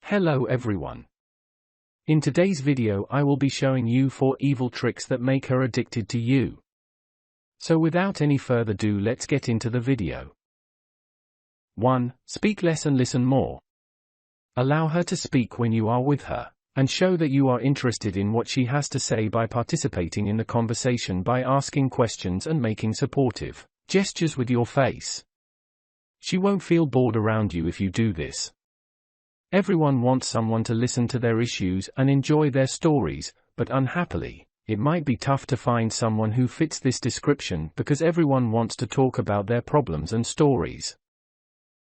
Hello everyone. In today's video I will be showing you 4 evil tricks that make her addicted to you. So without any further ado, let's get into the video. 1. Speak less and listen more. Allow her to speak when you are with her, and show that you are interested in what she has to say by participating in the conversation by asking questions and making supportive gestures with your face. She won't feel bored around you if you do this. Everyone wants someone to listen to their issues and enjoy their stories, but unhappily, it might be tough to find someone who fits this description because everyone wants to talk about their problems and stories.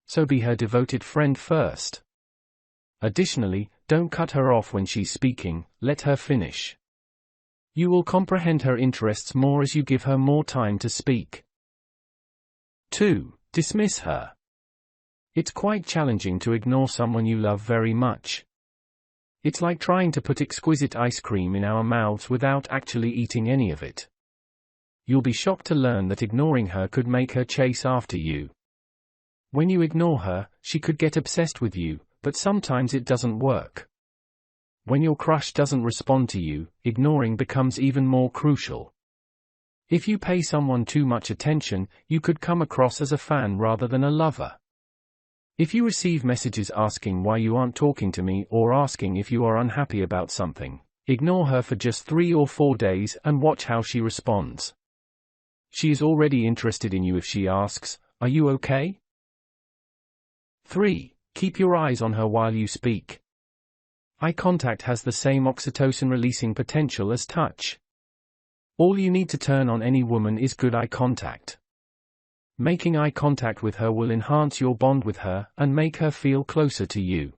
So be her devoted friend first. Additionally, don't cut her off when she's speaking, let her finish. You will comprehend her interests more as you give her more time to speak. 2. Dismiss her. It's quite challenging to ignore someone you love very much. It's like trying to put exquisite ice cream in our mouths without actually eating any of it. You'll be shocked to learn that ignoring her could make her chase after you. When you ignore her, she could get obsessed with you, but sometimes it doesn't work. When your crush doesn't respond to you, ignoring becomes even more crucial. If you pay someone too much attention, you could come across as a fan rather than a lover. If you receive messages asking why you aren't talking to me or asking if you are unhappy about something, ignore her for just 3 or 4 days and watch how she responds. She is already interested in you if she asks, "Are you okay?" 3. Keep your eyes on her while you speak. Eye contact has the same oxytocin-releasing potential as touch. All you need to turn on any woman is good eye contact. Making eye contact with her will enhance your bond with her and make her feel closer to you.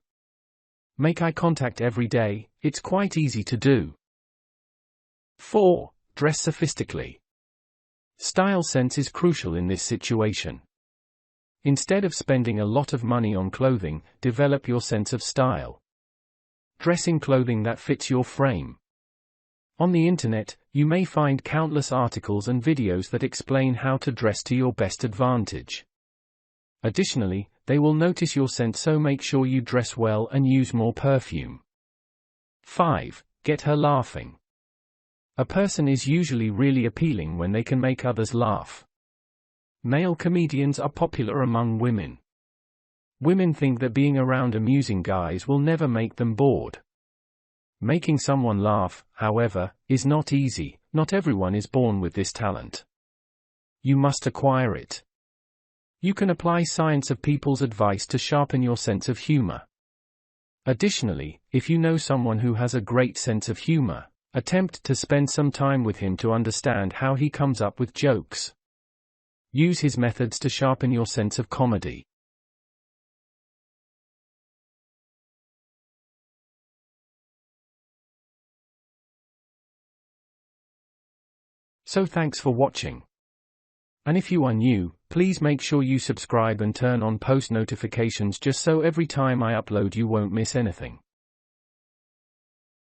Make eye contact every day, it's quite easy to do. 4. Dress sophistically. Style sense is crucial in this situation. Instead of spending a lot of money on clothing, develop your sense of style. Dress in clothing that fits your frame. On the internet, you may find countless articles and videos that explain how to dress to your best advantage. Additionally, they will notice your scent, so make sure you dress well and use more perfume. 5. Get her laughing. A person is usually really appealing when they can make others laugh. Male comedians are popular among women. Women think that being around amusing guys will never make them bored. Making someone laugh, however, is not easy. Not everyone is born with this talent. You must acquire it. You can apply science of people's advice to sharpen your sense of humor. Additionally, if you know someone who has a great sense of humor, attempt to spend some time with him to understand how he comes up with jokes. Use his methods to sharpen your sense of comedy. So thanks for watching. And if you are new, please make sure you subscribe and turn on post notifications just so every time I upload you won't miss anything.